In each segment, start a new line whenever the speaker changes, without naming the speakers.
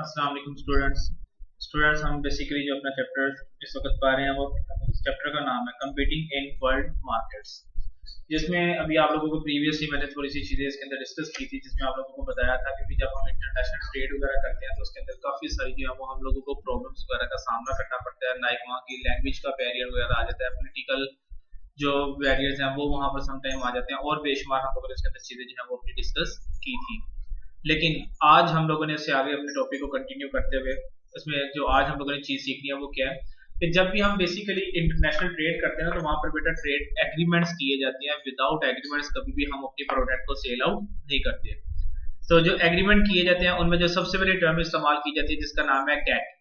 अस्सलाम वालेकुम स्टूडेंट्स हम बेसिकली जो अपना चैप्टर इस वक्त पा रहे हैं वो इस चैप्टर का नाम है कंपीटिंग इन वर्ल्ड मार्केट्स, जिसमें अभी आप लोगों को प्रीवियसली मैंने थोड़ी सी चीजें इसके अंदर डिस्कस की थी, जिसमें आप लोगों को बताया था कि जब हम इंटरनेशनल ट्रेड वगैरह करते हैं तो उसके अंदर काफी सारी जो है वो हम लोगों को प्रॉब्लम्स वगैरह का सामना करना पड़ता है। लाइक वहाँ की लैंग्वेज का बैरियर वगैरह आ जाता है, पॉलिटिकल जो बैरियर्स हैं वो वहाँ पर समटाइम आ जाते हैं, और बेशुमार हम लोगों ने इसके अंदर चीजें जो है वो अपनी डिस्कस की थी। लेकिन आज हम लोगों ने इससे आगे अपने टॉपिक को कंटिन्यू करते हुए इसमें जो आज हम लोगों ने चीज सीखनी है वो क्या है कि जब भी हम बेसिकली इंटरनेशनल ट्रेड करते हैं ना, तो वहां पर बेटा ट्रेड एग्रीमेंट्स किए जाते हैं। विदाउट एग्रीमेंट्स कभी भी हम अपनी प्रोडक्ट को सेल आउट नहीं करते। तो जो एग्रीमेंट किए जाते हैं उनमें जो सबसे बड़ी टर्म इस्तेमाल की जाती है जिसका नाम है गेट,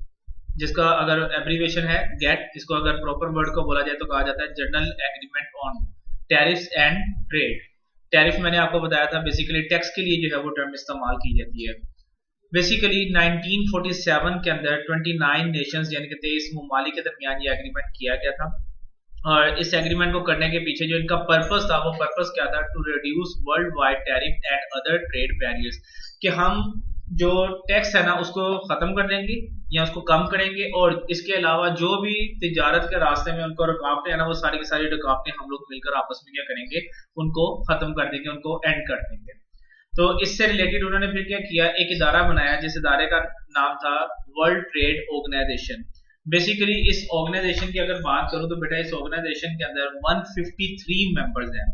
जिसका अगर एब्रीविएशन है गेट, इसको अगर प्रॉपर वर्ड को बोला जाए तो कहा जाता है general agreement on tariffs and trade. Tariff मैंने आपको बताया था बेसिकली टैक्स के लिए जो है वो टर्म इस्तेमाल की जाती है। बेसिकली 1947 के अंदर 29 नेशंस यानी कि 23 ममालिक के दरमियान ये एग्रीमेंट किया गया था, और इस एग्रीमेंट को करने के पीछे जो इनका पर्पस था वो पर्पस क्या था, to reduce worldwide tariff and other trade barriers, कि हम जो टैक्स है ना उसको खत्म कर देंगे या उसको कम करेंगे, और इसके अलावा जो भी तिजारत के रास्ते में उनको रुकावटें है ना वो सारी की सारी रुकावटें हम लोग मिलकर आपस में क्या करेंगे, उनको खत्म कर देंगे, उनको एंड कर देंगे। तो इससे रिलेटेड उन्होंने फिर क्या किया, एक इदारा बनाया जिस इदारे का नाम था वर्ल्ड ट्रेड ऑर्गेनाइजेशन। बेसिकली इस ऑर्गेनाइजेशन की अगर बात करूं तो बेटा इस ऑर्गेनाइजेशन के अंदर 153 मेंबर्स हैं।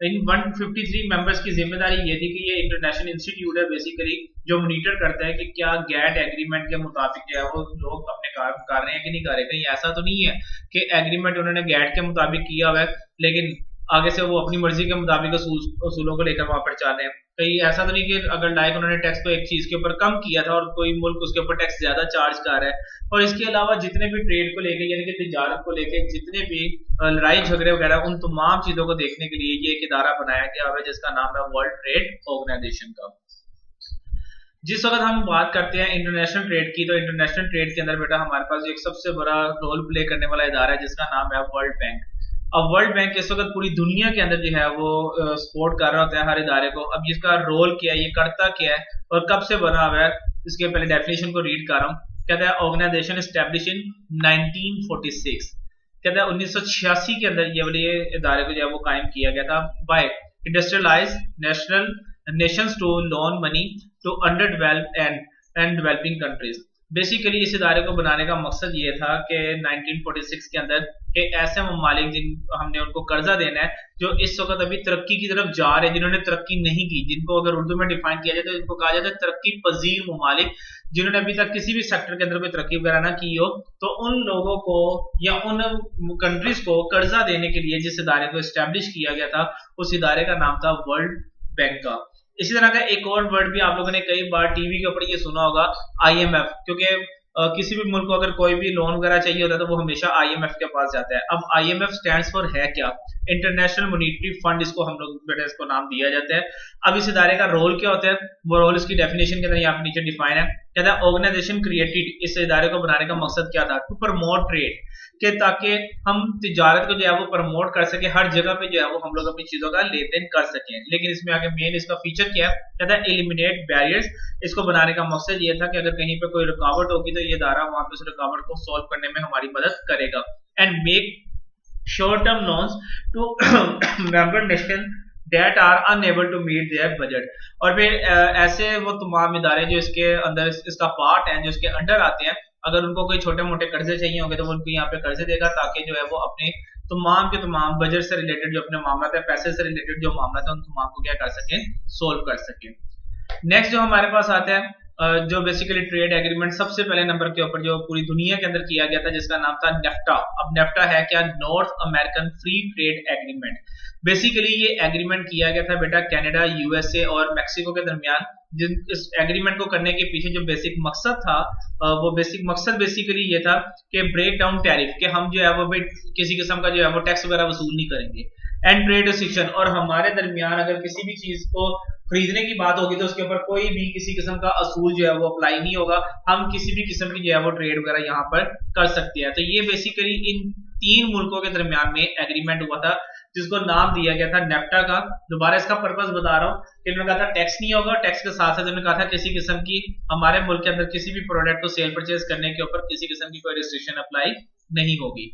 इन 153 मेंबर्स की जिम्मेदारी ये थी कि ये इंटरनेशनल इंस्टीट्यूट है बेसिकली जो मॉनिटर करता है कि क्या गैट एग्रीमेंट के मुताबिक जो है वो लोग अपने काम कर रहे हैं कि नहीं कर रहे। कहीं ऐसा तो नहीं है कि एग्रीमेंट उन्होंने गैट के मुताबिक किया हुआ है लेकिन आगे से वो अपनी मर्जी के मुताबिक असूलों को लेकर वहां पर चल रहे हैं। कहीं ऐसा तो नहीं कि अगर लाइक उन्होंने टैक्स को एक चीज के ऊपर कम किया था और कोई मुल्क उसके ऊपर टैक्स ज्यादा चार्ज कर रहा है। और इसके अलावा जितने भी ट्रेड को लेके यानी कि तिजारत को लेके जितने भी लड़ाई झगड़े वगैरह उन तमाम चीजों को देखने के लिए ये एक इदारा बनाया गया है जिसका नाम है वर्ल्ड ट्रेड ऑर्गेनाइजेशन का। जिस वक्त हम बात करते हैं इंटरनेशनल ट्रेड की, तो इंटरनेशनल ट्रेड के अंदर बेटा हमारे पास एक सबसे बड़ा रोल प्ले करने वाला इदारा है जिसका नाम है वर्ल्ड बैंक। अब वर्ल्ड बैंक इस वक्त पूरी दुनिया के अंदर जो है वो सपोर्ट कर रहा होता है हर इदारे को। अब इसका रोल क्या है, ये करता क्या है और कब से बना हुआ है, इसके पहले डेफिनेशन को रीड कर रहा हूँ। कहता है ऑर्गेनाइजेशन एस्टेब्लिश इन 1946, कहता है 1986 के अंदर ये वाले इदारे को जो है वो कायम किया गया था by industrialise nations to loan money to underdeveloped and developing countries. Basically इस इदारे को बनाने का मकसद ये था कि 1946 के अंदर कि ऐसे ममालिक जिन हमने उनको कर्जा देना है जो इस वक्त अभी तरक्की की तरफ जा रहे हैं, जिन्होंने तरक्की नहीं की, जिनको अगर उर्दू में डिफाइन किया जाए तो इनको कहा जाता है तरक्की पजीर ममालिक, जिन्होंने अभी तक किसी भी सेक्टर के अंदर कोई तरक्की वगैरह ना की हो, तो उन लोगों को या उन कंट्रीज को कर्जा देने के लिए जिस इदारे को एस्टेब्लिश किया गया था उस इदारे का नाम था वर्ल्ड बैंक का। इसी तरह का एक और वर्ड भी आप लोगों ने कई बार टीवी के ऊपर ये सुना होगा, IMF, क्योंकि किसी भी मुल्क को अगर कोई भी लोन वगैरह चाहिए होता है तो वो हमेशा IMF के पास जाता है। अब IMF स्टैंड्स फॉर है क्या, इंटरनेशनल मॉनेटरी फंड इसको हम लोग बेटा इसको नाम दिया जाता है। अब इस इदारे का रोल क्या होता है, वो रोल इसकी डेफिनेशन के अंदर यहाँ पे नीचे डिफाइन है। कहता है ऑर्गेनाइजेशन क्रिएटेड, इस इदारे को बनाने का मकसद क्या था, टू प्रमोट ट्रेड, के ताकि हम तिजारत को जो है वो प्रमोट कर सके, हर जगह पे जो है वो हम लोग अपनी चीजों का लेन देन कर सकें। लेकिन इसमें आगे मेन इसका फीचर क्या है, कहता है एलिमिनेट बैरियर्स। इसको बनाने का मकसद ये था कि अगर कहीं पे कोई रुकावट होगी तो ये इदारा वहां पे उस रुकावट को सॉल्व करने में हमारी मदद करेगा। And make short term loans to member nation that are unable to meet their budget। और फिर ऐसे वो तमाम इदारे जो इसके अंदर इसका पार्ट है, जो इसके अंडर आते हैं, अगर उनको कोई छोटे मोटे कर्जे चाहिए होंगे तो वो उनको यहाँ पे कर्जे देगा ताकि जो है वो अपने तमाम के तमाम बजट से रिलेटेड जो अपने मामला है, पैसे से रिलेटेड जो मामला है, उन तमाम को क्या कर सके, सोल्व कर सके। नेक्स्ट जो हमारे पास आता है जो बेसिकली ट्रेड एग्रीमेंट सबसे पहले नंबर के ऊपर जो पूरी दुनिया के अंदर किया गया था जिसका नाम था नेफ्टा। अब नेफ्टा है क्या, north American free trade agreement. Basically ये एग्रीमेंट किया गया था बेटा कनाडा, USA और मेक्सिको के दरमियान। जिन इस एग्रीमेंट को करने के पीछे जो बेसिक मकसद था वो बेसिक मकसद बेसिकली ये था कि ब्रेक डाउन टैरिफ, कि हम जो है वो किसी किस्म का जो है वो टैक्स वगैरह वसूल नहीं करेंगे। एंड ट्रेड रिस्ट्रिक्शन, और हमारे दरमियान अगर किसी भी चीज को खरीदने की बात होगी तो उसके ऊपर कोई भी किसी किस्म का असूल जो है वो अप्लाई नहीं होगा, हम किसी भी किस्म की जो है वो ट्रेड वगैरह यहाँ पर कर सकते हैं। तो ये बेसिकली इन तीन मुल्कों के दरमियान में एग्रीमेंट हुआ था जिसको नाम दिया गया था नेफ्टा का। दोबारा इसका पर्पस बता रहा हूँ कि उन्होंने कहा था टैक्स नहीं होगा, टैक्स के साथ साथ उन्होंने कहा था किसी किस्म की हमारे मुल्क के अंदर किसी भी प्रोडक्ट को सेल परचेज करने के ऊपर किसी किस्म की कोई रिस्ट्रिक्शन अप्लाई नहीं होगी।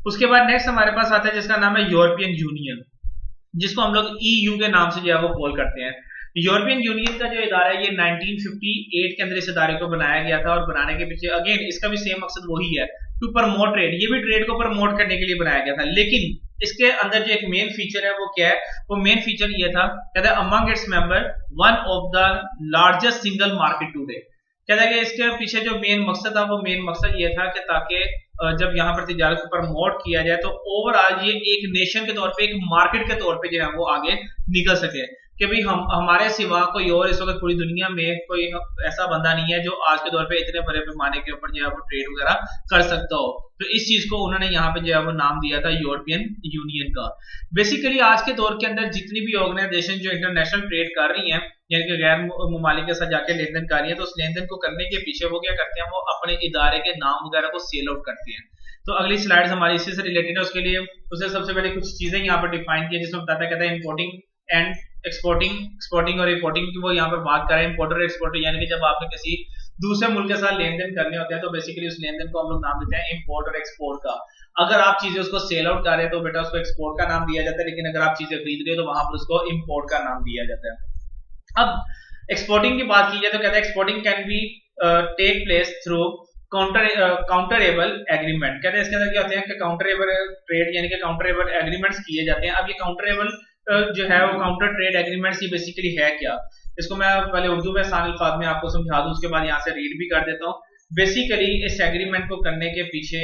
उसके बाद नेक्स्ट हमारे पास आता है जिसका नाम है यूरोपियन यूनियन, जिसको हम लोग EU के नाम से जो है वो कॉल करते हैं। यूरोपियन यूनियन का जो इदारा है ये 1958 के अंदर इस इदारे को बनाया गया था, और बनाने के पीछे अगेन इसका भी सेम मकसद वही है, टू प्रमोट ट्रेड। ये भी ट्रेड को प्रमोट करने के लिए बनाया गया था, लेकिन इसके अंदर जो एक मेन फीचर है वो क्या है, वो मेन फीचर ये था, कहता है among its member one of the largest single market today. कहता है कि इसके पीछे जो मेन मकसद था वो मेन मकसद ये था कि ताकि जब यहाँ पर तिजारत को प्रमोट किया जाए तो ओवरऑल ये एक नेशन के तौर पे, एक मार्केट के तौर पे जो है वो आगे निकल सके, कि भाई हम हमारे सिवा कोई और इस वक्त पूरी दुनिया में कोई ऐसा बंदा नहीं है जो आज के दौर पे इतने बड़े पैमाने के ऊपर जो है वो ट्रेड वगैरह कर सकता हो। तो इस चीज को उन्होंने यहाँ पे जो है वो नाम दिया था यूरोपियन यूनियन का। बेसिकली आज के दौर के अंदर जितनी भी ऑर्गेनाइजेशन जो इंटरनेशनल ट्रेड कर रही है, यानी कि गैर ममालिक के साथ जाके लेन देन कर रही है, तो उस लेन देन को करने के पीछे वो क्या करते हैं, वो अपने इदारे के नाम वगैरह को सेल आउट करते हैं। तो अगली स्लाइड्स हमारी इसी से रिलेटेड है, उसके लिए उसे सबसे पहले कुछ चीजें यहाँ पर डिफाइन की जिसमें बताता है, कहता है इंपोर्टिंग एंड एक्सपोर्टिंग और इंपोर्टिंग की वो यहाँ पर बात कर रहे हैं। इंपोर्टर एक्सपोर्टर यानी कि जब आपने किसी दूसरे मुल्क के साथ लेन देन करने होते हैं तो बेसिकली उस लेन देन को हम लोग नाम देते हैं इंपोर्ट और एक्सपोर्ट का। अगर आप चीजें उसको सेल आउट कर रहे हैं तो बेटा उसको एक्सपोर्ट का नाम दिया जाता है, लेकिन अगर आप चीजें खरीद रहे हो तो वहां पर उसको इंपोर्ट का नाम दिया जाता है। अब एक्सपोर्टिंग की बात की जाए तो कहते हैं exporting can be take place through counterable agreement. कहते हैं इसके अंदर क्या होते हैं कि काउंटरेबल ट्रेड यानी कि काउंटरेबल एग्रीमेंट्स किए जाते हैं। अब ये काउंटरेबल जो है वो काउंटर ट्रेड एग्रीमेंट्स ये बेसिकली है क्या, इसको मैं पहले उर्दू में आसान अल्फाज में आपको समझा दूं, उसके बाद यहाँ से रीड भी कर देता हूँ। बेसिकली इस एग्रीमेंट को करने के पीछे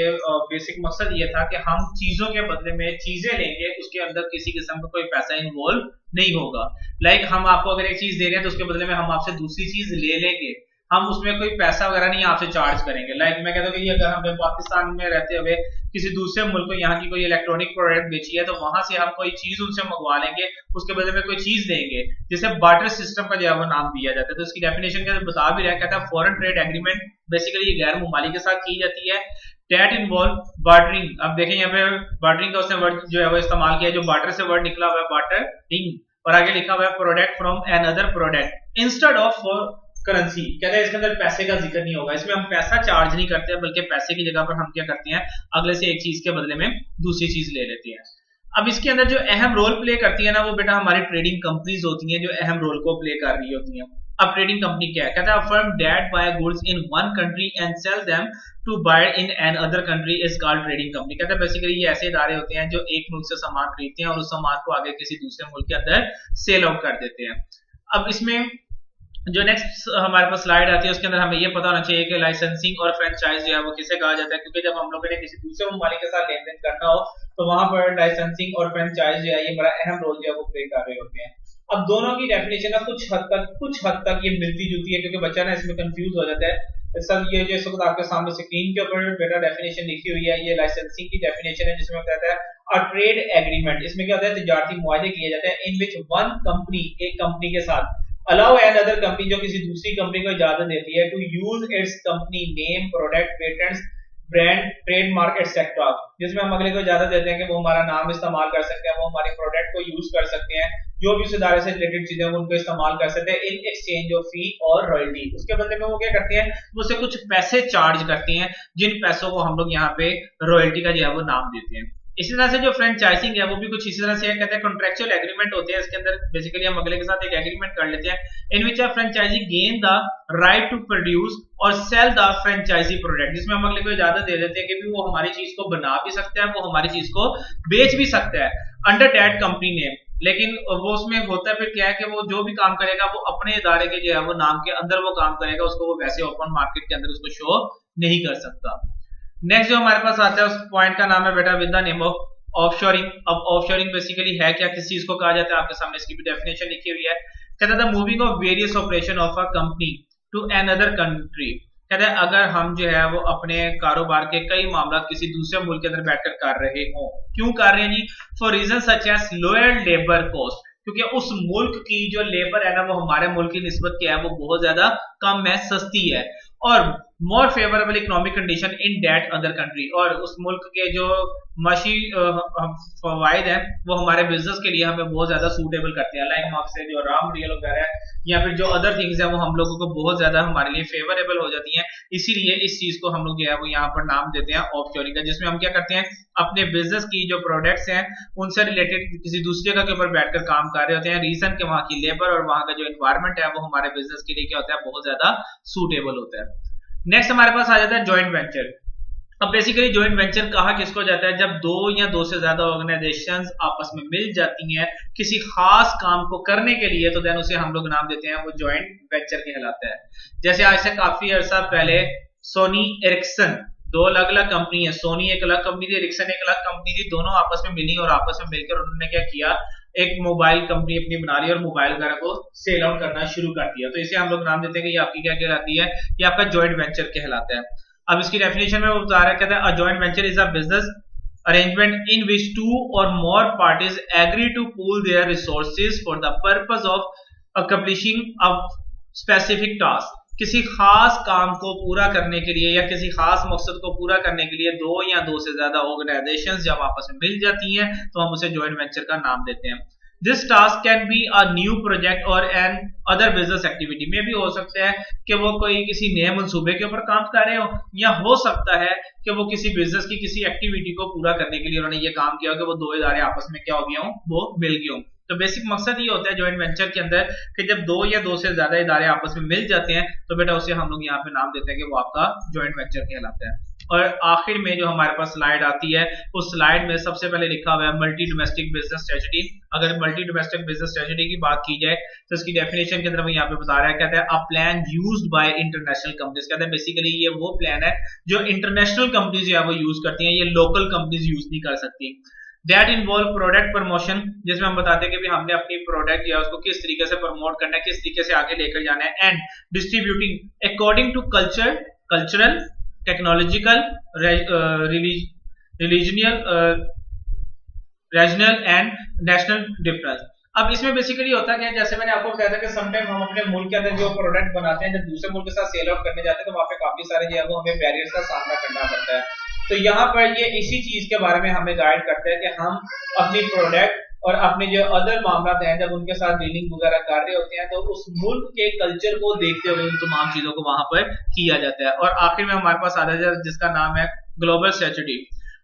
बेसिक मकसद ये था कि हम चीजों के बदले में चीजें लेंगे, उसके अंदर किसी किस्म का कोई पैसा इन्वॉल्व नहीं होगा। लाइक हम आपको अगर एक चीज दे रहे हैं तो उसके बदले में हम आपसे दूसरी चीज ले लेंगे, हम उसमें कोई पैसा वगैरह नहीं आपसे चार्ज करेंगे। लाइक मैं कहता हूँ कि अगर हमें पाकिस्तान में रहते हुए किसी दूसरे मुल्क को यहाँ की कोई इलेक्ट्रॉनिक प्रोडक्ट बेची है तो वहां से हम कोई चीज उनसे मंगवा लेंगे, उसके बदले में कोई चीज देंगे, जिसे बार्टर सिस्टम का जो है वो नाम दिया जाता है। तो इसकी डेफिनेशन के बता भी रहा है, कहता है फॉरेन ट्रेड एग्रीमेंट बेसिकली गैर ममालिक के साथ की जाती है, डेट इन्वॉल्व बार्टरिंग। अब देखें यहाँ पे बार्टरिंग का उसने वर्ड जो है वो इस्तेमाल किया, जो बार्टर से वर्ड निकला हुआ है बार्टरिंग, और आगे लिखा हुआ है product from another product instead of currency. कहते हैं इसके अंदर पैसे का जिक्र नहीं होगा, इसमें हम पैसा चार्ज नहीं करते हैं, बल्कि पैसे की जगह पर हम क्या करते हैं, अगले से एक चीज के बदले में दूसरी चीज ले लेते हैं। अब इसके अंदर जो अहम रोल प्ले करती है ना वो बेटा हमारी ट्रेडिंग कंपनीज होती हैं, जो अहम रोल को प्ले कर रही होती हैं। अब ट्रेडिंग कंपनी क्या है, कहता है firm that buy goods in one country and sell them to buy in another country is called trading company. कहता है बेसिकली ये ऐसे इदारे होते हैं जो एक मुल्क से सामान खरीदते हैं और उस सामान को आगे किसी दूसरे मुल्क के अंदर सेल आउट कर देते हैं। अब इसमें जो नेक्स्ट हमारे पास स्लाइड आती है उसके अंदर हमें ये पता होना चाहिए कि लाइसेंसिंग और फ्रेंचाइज जो है वो किसे कहा जाता है, क्योंकि जब हम लोगों ने किसी दूसरे ममालिक के साथ लेन देन करना हो तो वहां पर लाइसेंसिंग और फ्रेंचाइज जो है ये बड़ा अहम रोल जो है वो प्ले कर रहे होते हैं। अब दोनों की डेफिनेशन ना कुछ हद तक ये मिलती जुलती है, क्योंकि बच्चा ना इसमें कंफ्यूज हो जाता है। सब ये जो इस वक्त आपके सामने स्क्रीन के ऊपर बेटा डेफिनेशन लिखी हुई है, ये लाइसेंसिंग की डेफिनेशन है, जिसमें कहता है अ ट्रेड एग्रीमेंट। इसमें क्या होता है, तिजारती मुआहदे किए जाते हैं इन विच वन कंपनी, एक कंपनी के साथ, अलाउ एन अदर कंपनी, जो किसी दूसरी कंपनी को इजाजत देती है, to use its company name, product, patents, brand, trademark etcetera, जिसमें हम अगले को इजाजत देते हैं कि वो हमारा नाम इस्तेमाल कर सकते हैं, वो हमारे प्रोडक्ट को यूज कर सकते हैं, जो भी उस इदारे से रिलेटेड चीजें हैं उनको इस्तेमाल कर सकते हैं इन एक्सचेंज ऑफ फी और रॉयल्टी। उसके बदले में वो क्या करते हैं, वो उसे कुछ पैसे चार्ज करते हैं, जिन पैसों को हम लोग यहाँ पे रॉयल्टी का जो है वो नाम देते हैं। इसी तरह से जो फ्रेंचाइजिंग है वो भी कुछ इसी तरह से है, कहते हैं कॉन्ट्रैक्चुअल एग्रीमेंट होते हैं। इसके अंदर बेसिकली हम अगले के साथ एक एग्रीमेंट कर लेते हैं in which a franchisee gain the right to produce और सेल द फ्रेंचाइजी प्रोडक्ट, जिसमें हम अगले को इजाजत दे देते हैं कि वो हमारी चीज को बना भी सकता है, वो हमारी चीज को बेच भी सकता है अंडर दैट कंपनी नेम। लेकिन वो उसमें होता है फिर क्या है कि वो जो भी काम करेगा वो अपने इदारे के जो है वो नाम के अंदर वो काम करेगा, उसको वो वैसे ओपन मार्केट के अंदर उसको शो नहीं कर सकता। नेक्स्ट जो हमारे पास आता है उस पॉइंट का नाम है बेटा with the name of offshoring. अब ऑफशोरिंग बेसिकली है क्या, किस चीज को कहा जाता है, आपके सामने इसकी भी डेफिनेशन लिखी हुई है। कहता है the moving of various operation of a company to another country. कहता है अगर हम जो है वो अपने कारोबार के कई मामला किसी दूसरे मुल्क के अंदर बैठकर कर रहे हो, क्यों कर रहे हैं जी, for reason such as lower labour cost, क्योंकि उस मुल्क की जो लेबर है ना वो हमारे मुल्क की निस्बत क्या है वो बहुत ज्यादा कम है, सस्ती है, और more favourable economic condition in that other country, और उस मुल्क के जो माशी फवायद हैं वो हमारे बिजनेस के लिए हमें बहुत ज्यादा सूटेबल करते हैं, लाइक वहां से जो रॉ मटेरियल वगैरह है या फिर जो अदर थिंग्स है वो हम लोगों को बहुत ज्यादा हमारे लिए फेवरेबल हो जाती हैं। इसीलिए इस चीज को हम लोग जो है वो यहाँ पर नाम देते हैं ऑफशोरिंग का, जिसमें हम क्या करते हैं अपने बिजनेस की जो प्रोडक्ट्स हैं उनसे रिलेटेड किसी दूसरी जगह के ऊपर बैठकर काम कर रहे होते हैं। रीजन के वहां की लेबर और वहां का जो एनवायरमेंट है वो हमारे बिजनेस के लिए क्या होता है बहुत ज्यादा सूटेबल होता है। नेक्स्ट हमारे पास आ जाता है जॉइंट वेंचर। अब बेसिकली जॉइंट वेंचर कहा किसको जाता है, जब दो या दो से ज्यादा ऑर्गेनाइजेशंस आपस में मिल जाती हैं किसी खास काम को करने के लिए, तो देन उसे हम लोग नाम देते हैं वो जॉइंट वेंचर कहलाता है। जैसे आज से काफी अरसा पहले सोनी एरिक्सन, दो अलग अलग कंपनी है, सोनी एक अलग कंपनी थी, एरिक्सन एक अलग कंपनी थी, दोनों आपस में मिली और आपस में मिलकर उन्होंने क्या किया, एक मोबाइल कंपनी अपनी बना ली और मोबाइल वगैरह को सेल आउट करना शुरू कर दिया। तो इसे हम लोग नाम देते हैं कि ये आपकी क्या कहलाती है, ये आपका जॉइंट वेंचर कहलाता है। अब इसकी डेफिनेशन में वो बता रहा है, कहता है a joint venture is a business arrangement in which two or more parties agree to pool their resources for the purpose of accomplishing a specific task। किसी खास काम को पूरा करने के लिए या किसी खास मकसद को पूरा करने के लिए दो या दो से ज्यादा ऑर्गेनाइजेशंस जब आपस में मिल जाती हैं तो हम उसे जॉइंट वेंचर का नाम देते हैं। This task can be a new project और एन अदर बिजनेस एक्टिविटी, में भी हो सकता है कि वो कोई किसी नए मंसूबे के ऊपर काम कर रहे हो, या हो सकता है कि वो किसी बिजनेस की किसी एक्टिविटी को पूरा करने के लिए उन्होंने ये काम किया हो कि वो दो इदारे आपस में क्या हो गया हो, वो मिल गए हो। तो बेसिक मकसद ये होता है जॉइंट वेंचर के अंदर कि जब दो या दो से ज्यादा इदारे आपस में मिल जाते हैं तो बेटा उसे हम लोग यहाँ पे नाम देते हैं कि वो आपका जॉइंट वेंचर कहलाता है। और आखिर में जो हमारे पास स्लाइड आती है उस स्लाइड में सबसे पहले लिखा हुआ है मल्टी डोमेस्टिक बिजनेस स्ट्रेटजी। अगर मल्टी डोमेस्टिक बिजनेस स्ट्रेटजी की बात की जाए तो इसकी डेफिनेशन के अंदर वो यहाँ पे बता रहा है, कहता है a plan used by international companies. कहता है बेसिकली ये वो प्लान है जो इंटरनेशनल कंपनीज है वो यूज करती हैं, ये लोकल कंपनीज यूज नहीं कर सकती। दैट इन्वॉल्व प्रोडक्ट प्रमोशन, जिसमें हम बताते हैं कि भी हमने अपनी प्रोडक्ट या उसको किस तरीके से प्रमोट करना है, किस तरीके से आगे लेकर जाना है, and distributing according to cultural technological regional and national difference. अब इसमें बेसिकली होता है जैसे मैंने आपको बताया था कि समटाइम हम अपने मुल्क के अंदर जो प्रोडक्ट बनाते हैं जब दूसरे मुल्क के साथ सेल आउट करने जाते हैं तो वहां पे काफी सारे जो है वो हमें बैरियर्स का सामना करना पड़ता है। तो यहाँ पर ये इसी चीज के बारे में हमें गाइड करते हैं कि हम अपनी प्रोडक्ट और अपने जो अदर मामला हैं जब उनके साथ डीलिंग वगैरह कर रहे होते हैं तो उस मुल्क के कल्चर को देखते हुए उन तमाम चीजों को वहां पर किया जाता है। और आखिर में हमारे पास आता है जिसका नाम है ग्लोबल स्ट्रेटजी।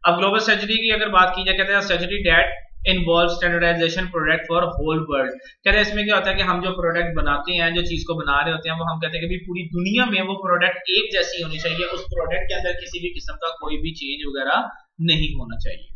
अब ग्लोबल स्ट्रेटजी की अगर बात की जाए, कहते हैं strategy that involve standardisation product for whole world. कहते हैं इसमें क्या होता है कि हम जो प्रोडक्ट बनाते हैं, जो चीज को बना रहे होते हैं, वो हम कहते हैं कि पूरी दुनिया में वो प्रोडक्ट एक जैसी होनी चाहिए, उस प्रोडक्ट के अंदर किसी भी किस्म का कोई भी चेंज वगैरह नहीं होना चाहिए।